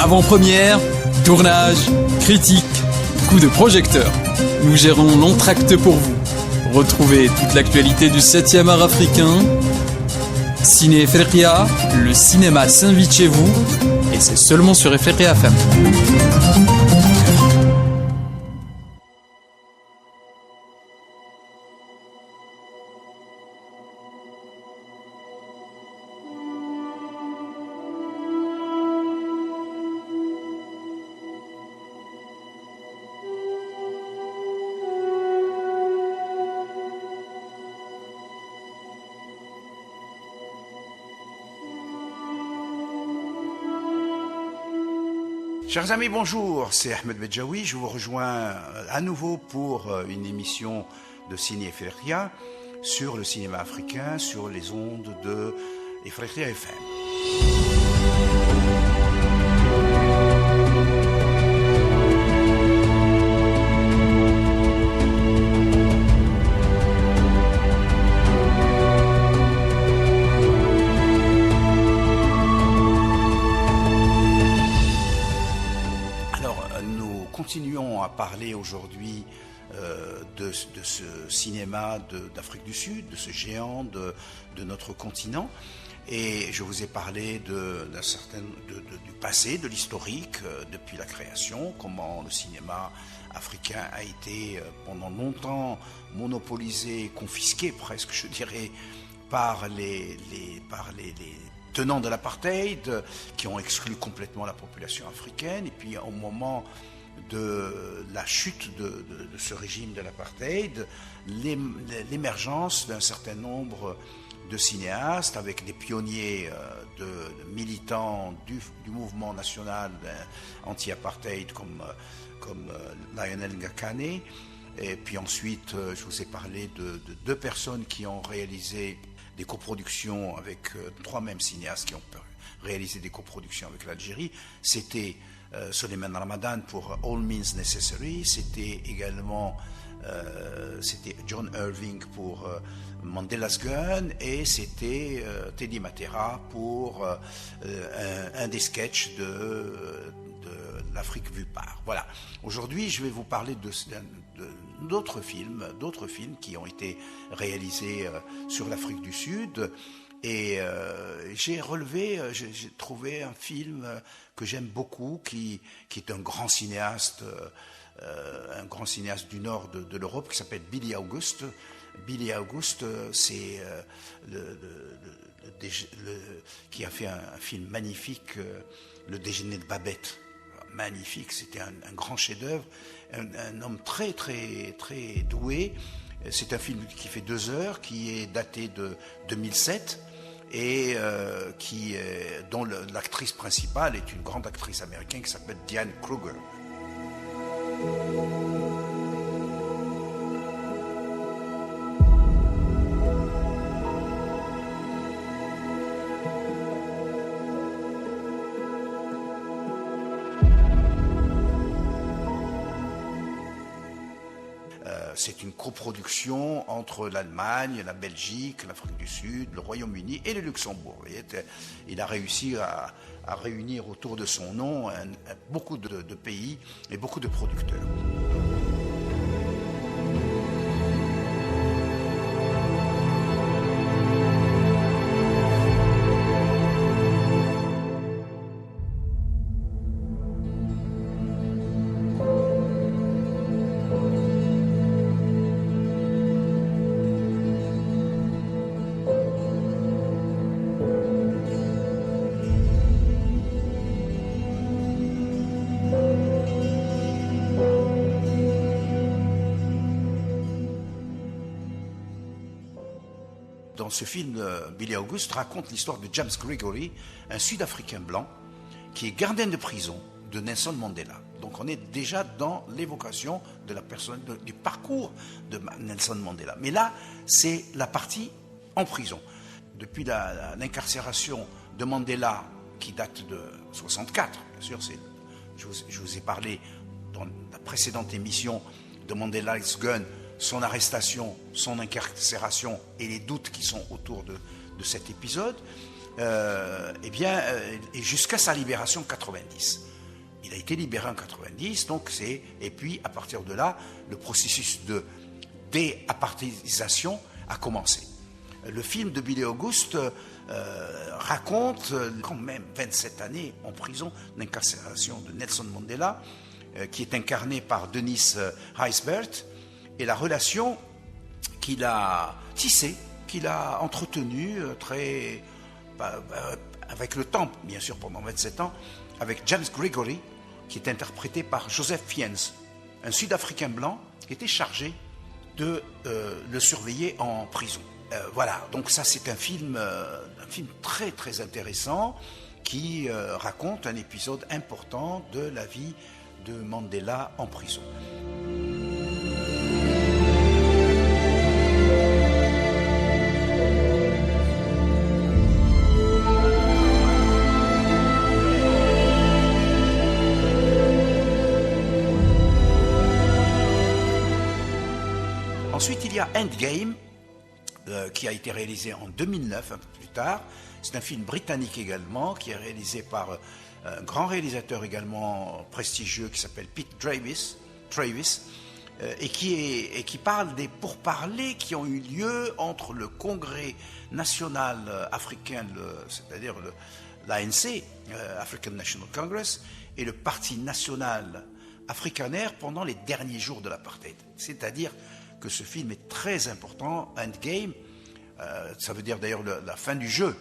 Avant-première, tournage, critique, coup de projecteur. Nous gérons l'entracte pour vous. Retrouvez toute l'actualité du 7e art africain. Ciné Efriqiya, le cinéma s'invite chez vous et c'est seulement sur Efriqiya FM. Chers amis, bonjour, c'est Ahmed Bedjaoui, je vous rejoins à nouveau pour une émission de Ciné Efriqiya sur le cinéma africain, sur les ondes de Efriqiya FM. Continuons à parler aujourd'hui de ce cinéma d'Afrique du Sud, de ce géant de notre continent. Et je vous ai parlé du passé, de l'historique, depuis la création, comment le cinéma africain a été pendant longtemps monopolisé, confisqué presque, je dirais, par les tenants de l'apartheid, qui ont exclu complètement la population africaine. Et puis au moment de la chute de ce régime de l'apartheid, l'émergence d'un certain nombre de cinéastes avec des pionniers de militants du mouvement national anti-apartheid comme Lionel Ngakane. Et puis ensuite, je vous ai parlé de deux personnes qui ont réalisé des coproductions avec trois mêmes cinéastes qui ont réalisé des coproductions avec l'Algérie. C'était Suleiman Ramadan pour All Means Necessary, c'était également John Irving pour Mandela's Gun, et c'était Teddy Matera pour un des sketchs de l'Afrique vue par. Voilà. Aujourd'hui, je vais vous parler d'autres films qui ont été réalisés sur l'Afrique du Sud. Et j'ai trouvé un film que j'aime beaucoup, qui est un grand cinéaste du nord de l'Europe, qui s'appelle Billy August. Billy August, c'est qui a fait un film magnifique, Le Déjeuner de Babette. Magnifique, c'était un grand chef-d'œuvre, un homme très très très doué. C'est un film qui fait 2 heures, qui est daté de 2007 et dont l'actrice principale est une grande actrice américaine qui s'appelle Diane Kruger. C'est une coproduction entre l'Allemagne, la Belgique, l'Afrique du Sud, le Royaume-Uni et le Luxembourg. Il a réussi à réunir autour de son nom beaucoup de pays et beaucoup de producteurs. Dans ce film, Billy August raconte l'histoire de James Gregory, un Sud-Africain blanc qui est gardien de prison de Nelson Mandela. Donc on est déjà dans l'évocation de la personne, du parcours de Nelson Mandela. Mais là, c'est la partie en prison. Depuis l'incarcération de Mandela, qui date de 64, bien sûr, je vous ai parlé dans la précédente émission de Mandela's Gun, son arrestation, son incarcération et les doutes qui sont autour de cet épisode. et jusqu'à sa libération en 90. Il a été libéré en 90, et puis à partir de là, le processus de déapartheidisation a commencé. Le film de Billy Auguste raconte quand même 27 années en prison d'incarcération de Nelson Mandela, qui est incarné par Denise Haysbert, et la relation qu'il a tissée, qu'il a entretenue avec le temps, bien sûr, pendant 27 ans, avec James Gregory, qui est interprété par Joseph Fiennes, un Sud-Africain blanc qui était chargé de le surveiller en prison. Voilà, donc ça c'est un film très très intéressant qui raconte un épisode important de la vie de Mandela en prison. Ensuite, il y a Endgame, qui a été réalisé en 2009, un peu plus tard. C'est un film britannique également, qui est réalisé par un grand réalisateur également prestigieux qui s'appelle Pete Travis, et qui parle des pourparlers qui ont eu lieu entre le Congrès national africain, c'est-à-dire l'ANC, African National Congress, et le Parti national afrikaner pendant les derniers jours de l'apartheid. C'est-à-dire que ce film est très important. Endgame, ça veut dire d'ailleurs la fin du jeu,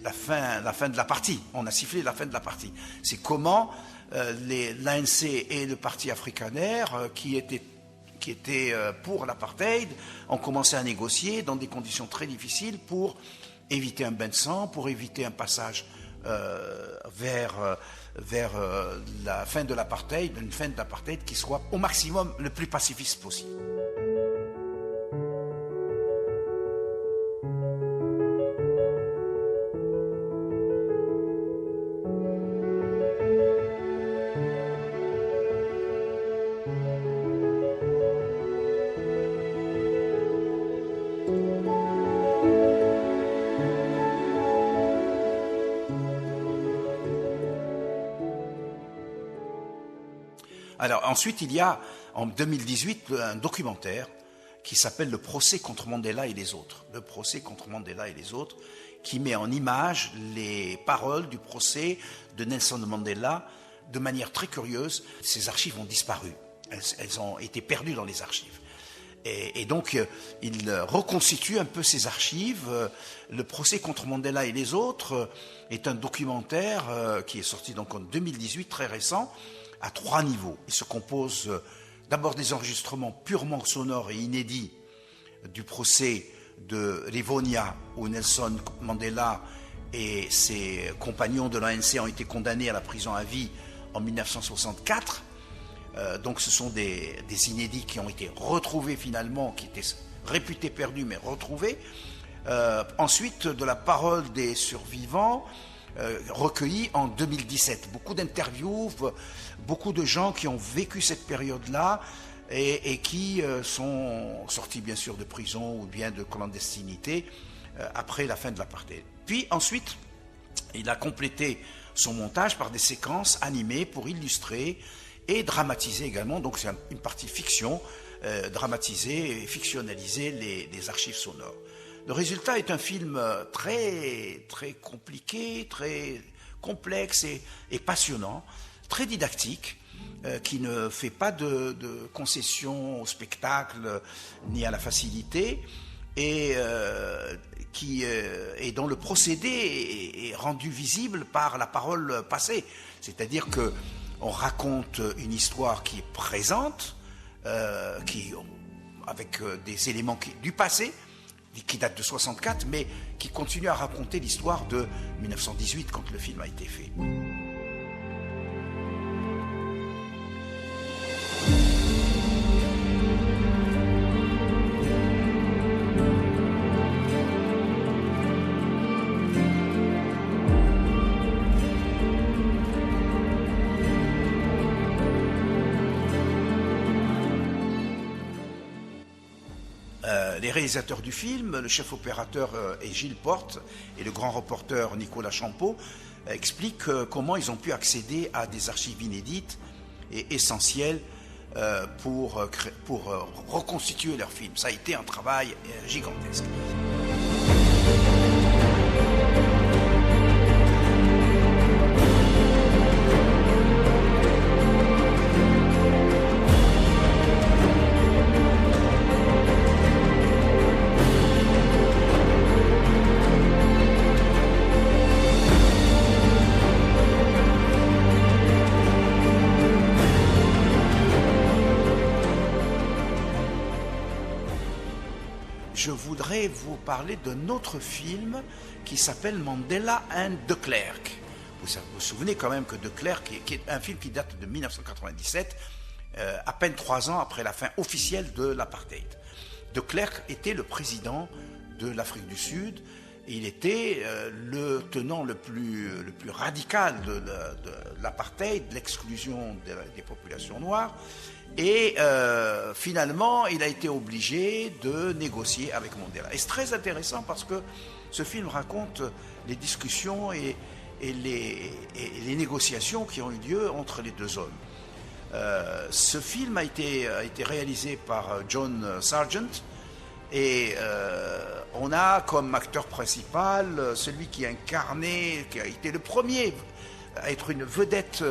la fin de la partie. On a sifflé la fin de la partie. C'est comment l'ANC et le Parti afrikaner, qui étaient pour l'apartheid, ont commencé à négocier dans des conditions très difficiles pour éviter un bain de sang, pour éviter un passage vers la fin de l'apartheid, une fin de l'apartheid qui soit au maximum le plus pacifiste possible. Alors ensuite, il y a en 2018 un documentaire qui s'appelle Le procès contre Mandela et les autres. Le procès contre Mandela et les autres, qui met en image les paroles du procès de Nelson Mandela de manière très curieuse. Ces archives ont disparu, elles ont été perdues dans les archives. Et donc, il reconstitue un peu ces archives. Le procès contre Mandela et les autres est un documentaire qui est sorti donc en 2018, très récent, à 3 niveaux. Il se compose d'abord des enregistrements purement sonores et inédits du procès de Rivonia, où Nelson Mandela et ses compagnons de l'ANC ont été condamnés à la prison à vie en 1964. Donc ce sont des inédits qui ont été retrouvés finalement, qui étaient réputés perdus mais retrouvés. Ensuite, de la parole des survivants, recueillis en 2017. Beaucoup d'interviews, beaucoup de gens qui ont vécu cette période-là et qui sont sortis bien sûr de prison ou bien de clandestinité après la fin de l'apartheid. Puis ensuite, il a complété son montage par des séquences animées pour illustrer et dramatiser également, donc c'est une partie fiction, dramatiser et fictionnaliser les archives sonores. Le résultat est un film très, très compliqué, très complexe et passionnant, très didactique, qui ne fait pas de concessions au spectacle ni à la facilité, et dont le procédé est rendu visible par la parole passée. C'est-à-dire qu'on raconte une histoire qui est présente, avec des éléments du passé, qui date de 64, mais qui continue à raconter l'histoire de 1918 quand le film a été fait. Les réalisateurs du film, le chef opérateur est Gilles Porte et le grand reporter Nicolas Champeau, expliquent comment ils ont pu accéder à des archives inédites et essentielles pour reconstituer leur film. Ça a été un travail gigantesque. Je voudrais vous parler d'un autre film qui s'appelle Mandela and de Klerk. Vous vous souvenez quand même que de Klerk, qui est un film qui date de 1997, à peine 3 ans après la fin officielle de l'apartheid. De Klerk était le président de l'Afrique du Sud. Il était le tenant le plus radical de l'apartheid, de l'exclusion des populations noires. Et finalement, il a été obligé de négocier avec Mandela. Et c'est très intéressant parce que ce film raconte les discussions et les négociations qui ont eu lieu entre les deux hommes. Ce film a été réalisé par John Sargent et on a comme acteur principal celui qui a été le premier à être une vedette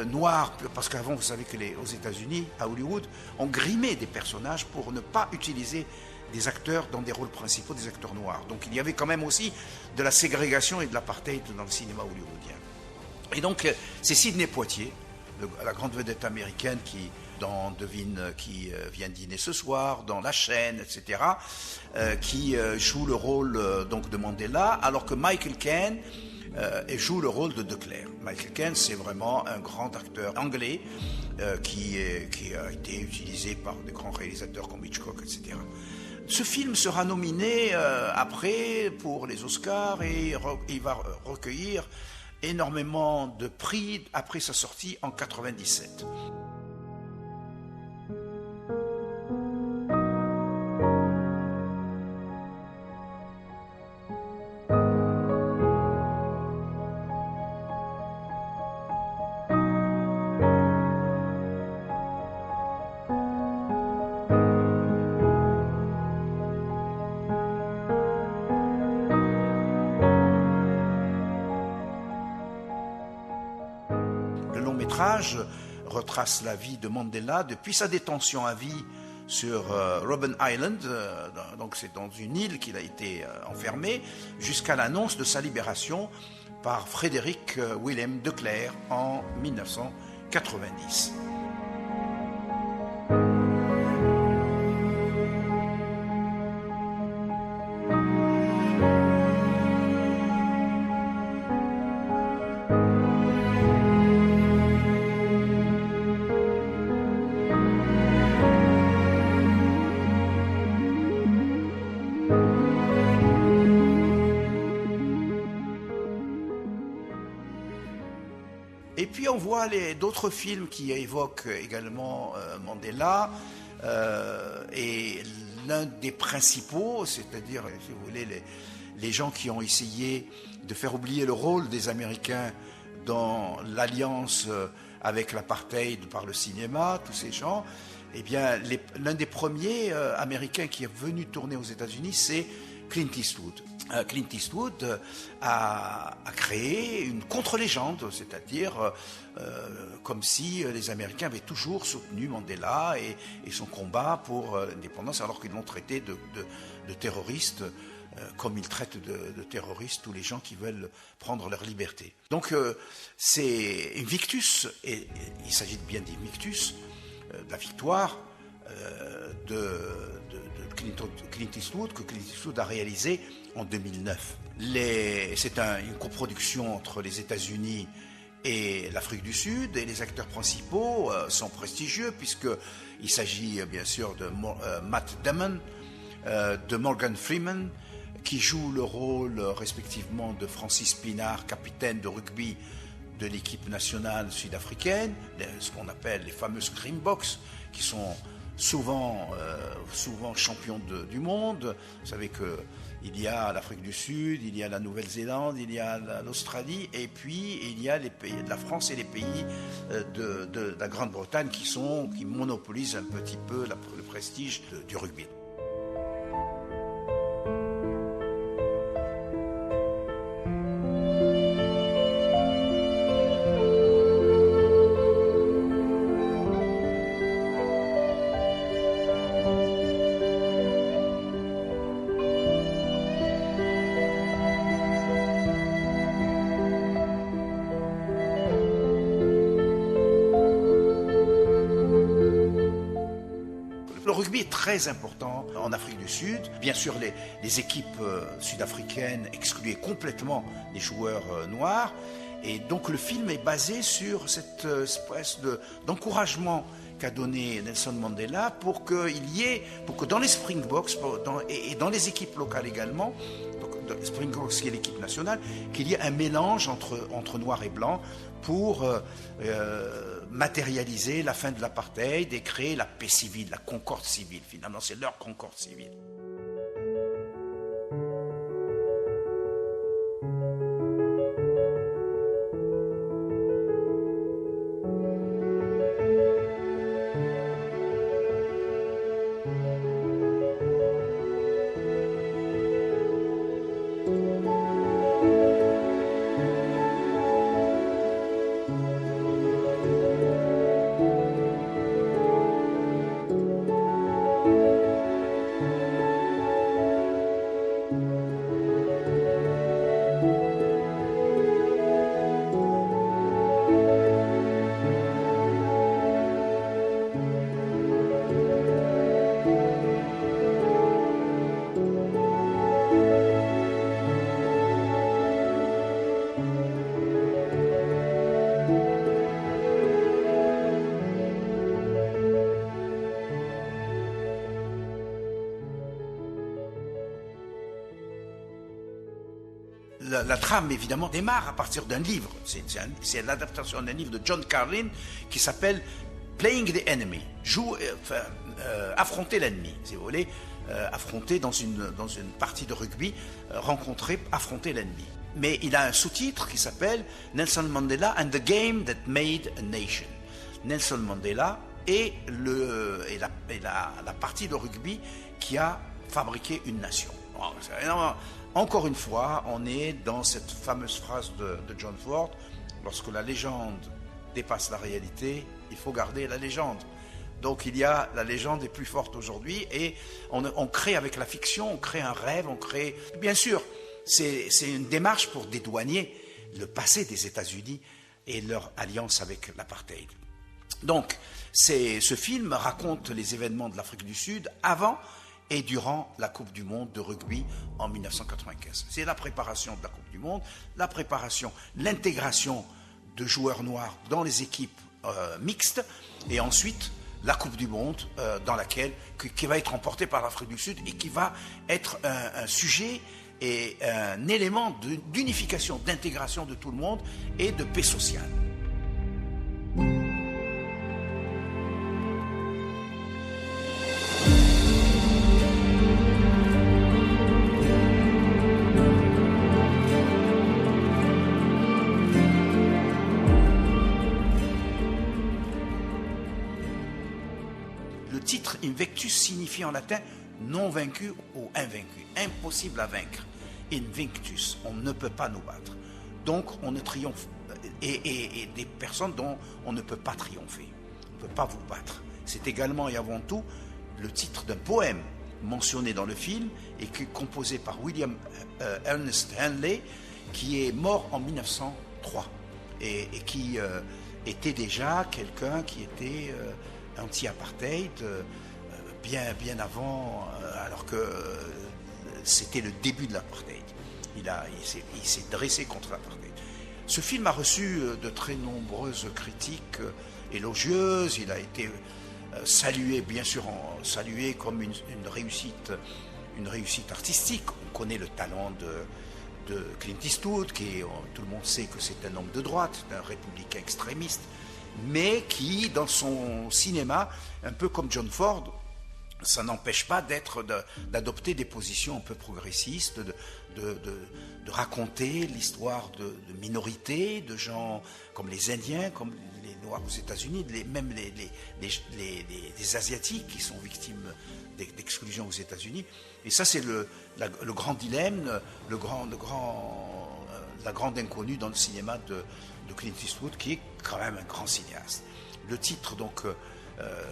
noire, parce qu'avant vous savez que aux États-Unis, à Hollywood, on grimait des personnages pour ne pas utiliser des acteurs dans des rôles principaux, des acteurs noirs. Donc il y avait quand même aussi de la ségrégation et de l'apartheid dans le cinéma hollywoodien. Et donc c'est Sidney Poitier, la grande vedette américaine qui dans Devine qui vient dîner ce soir, dans La Chaîne, etc., qui joue le rôle donc de Mandela, alors que Michael Caine joue le rôle de Klerk. Michael Caine, c'est vraiment un grand acteur anglais qui a été utilisé par des grands réalisateurs comme Hitchcock, etc. Ce film sera nominé après pour les Oscars et il va recueillir énormément de prix après sa sortie en 1997. Retrace la vie de Mandela depuis sa détention à vie sur Robben Island, donc c'est dans une île qu'il a été enfermé, jusqu'à l'annonce de sa libération par Frédéric Willem de Klerk en 1990. Et puis on voit d'autres films qui évoquent également Mandela, et l'un des principaux, c'est-à-dire, si vous voulez, les gens qui ont essayé de faire oublier le rôle des Américains dans l'alliance avec l'apartheid par le cinéma, tous ces gens, eh bien, l'un des premiers Américains qui est venu tourner aux États-Unis, c'est Clint Eastwood. Clint Eastwood a créé une contre-légende, c'est-à-dire comme si les Américains avaient toujours soutenu Mandela et son combat pour l'indépendance, alors qu'ils l'ont traité de terroriste, comme ils traitent de terroristes tous les gens qui veulent prendre leur liberté. Donc c'est Invictus, et il s'agit bien d'Invictus, de la victoire de Clint Eastwood, que Clint Eastwood a réalisé en 2009. C'est une coproduction entre les États-Unis et l'Afrique du Sud, et les acteurs principaux sont prestigieux, puisqu'il s'agit bien sûr de Matt Damon, de Morgan Freeman, qui joue le rôle respectivement de Francis Pinard, capitaine de rugby de l'équipe nationale sud-africaine, ce qu'on appelle les fameux Springboks, qui sont souvent champion du monde. Vous savez qu'il y a l'Afrique du Sud, il y a la Nouvelle-Zélande, il y a l'Australie, et puis il y a les pays de la France et les pays de la Grande-Bretagne qui monopolisent un petit peu le prestige du rugby. Le rugby est très important en Afrique du Sud. Bien sûr, les équipes sud-africaines excluaient complètement les joueurs noirs. Et donc le film est basé sur cette espèce d'encouragement qu'a donné Nelson Mandela pour que dans les Springboks et dans les équipes locales également, donc dans les Springboks qui est l'équipe nationale, qu'il y ait un mélange entre noir et blanc pour matérialiser la fin de l'apartheid et créer la paix civile, la concorde civile. Finalement, c'est leur concorde civile. La trame, évidemment, démarre à partir d'un livre. C'est l'adaptation d'un livre de John Carlin qui s'appelle Playing the Enemy, affronter l'ennemi, si vous voulez, affronter dans une partie de rugby, affronter l'ennemi. Mais il a un sous-titre qui s'appelle Nelson Mandela and the Game That Made a Nation. Nelson Mandela et la partie de rugby qui a fabriqué une nation. Bon, encore une fois, on est dans cette fameuse phrase de John Ford, lorsque la légende dépasse la réalité, il faut garder la légende. Donc la légende est plus forte aujourd'hui et on crée avec la fiction, on crée un rêve, Bien sûr, c'est une démarche pour dédouaner le passé des États-Unis et leur alliance avec l'apartheid. Donc, ce film raconte les événements de l'Afrique du Sud avant et durant la Coupe du Monde de rugby en 1995. C'est la préparation de la Coupe du Monde, l'intégration de joueurs noirs dans les équipes mixtes, et ensuite la Coupe du Monde qui va être remportée par l'Afrique du Sud et qui va être un sujet et un élément d'unification, d'intégration de tout le monde et de paix sociale. Le titre Invictus signifie en latin non vaincu ou invaincu, impossible à vaincre. Invictus, on ne peut pas nous battre. Donc on ne triomphe, et des personnes dont on ne peut pas triompher. On ne peut pas vous battre. C'est également et avant tout le titre d'un poème mentionné dans le film et qui est composé par William Ernest Henley, qui est mort en 1903 et qui était déjà quelqu'un qui était anti-apartheid bien avant, alors que c'était le début de l'apartheid. Il s'est dressé contre l'apartheid. Ce film a reçu de très nombreuses critiques élogieuses. Il a été salué, bien sûr, salué comme une réussite artistique. On connaît le talent de Clint Eastwood, tout le monde sait que c'est un homme de droite, un républicain extrémiste, mais qui, dans son cinéma, un peu comme John Ford, ça n'empêche pas d'adopter des positions un peu progressistes, de raconter l'histoire de minorités, de gens comme les Indiens, comme les Noirs aux États-Unis, même les Asiatiques qui sont victimes d'exclusion aux États-Unis. Et ça, c'est le grand dilemme, la grande inconnue dans le cinéma de Clint Eastwood, qui est quand même un grand cinéaste. Le titre, donc,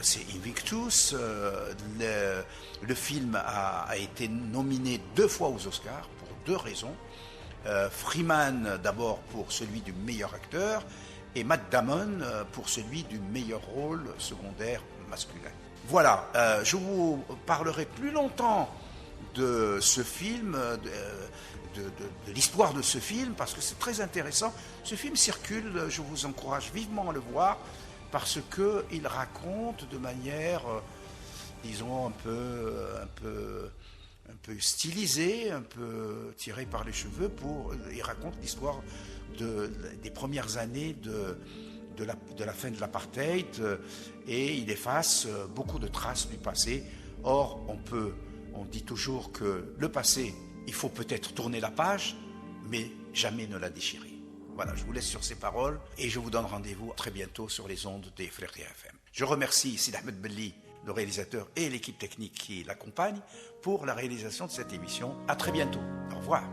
c'est Invictus. Le film a été nominé 2 fois aux Oscars pour 2 raisons. Freeman d'abord pour celui du meilleur acteur et Matt Damon pour celui du meilleur rôle secondaire masculin. Voilà, je vous parlerai plus longtemps de ce film, de l'histoire de ce film, parce que c'est très intéressant. Ce film circule, je vous encourage vivement à le voir, parce qu'il raconte de manière, disons, un peu stylisée, un peu tirée par les cheveux, il raconte l'histoire des premières années de la fin de l'apartheid, et il efface beaucoup de traces du passé. Or, on dit toujours que le passé, il faut peut-être tourner la page, mais jamais ne la déchirer. Voilà, je vous laisse sur ces paroles et je vous donne rendez-vous très bientôt sur les ondes des Frères TFM. Je remercie Sid Ahmed Belli, le réalisateur, et l'équipe technique qui l'accompagne pour la réalisation de cette émission. À très bientôt. Au revoir.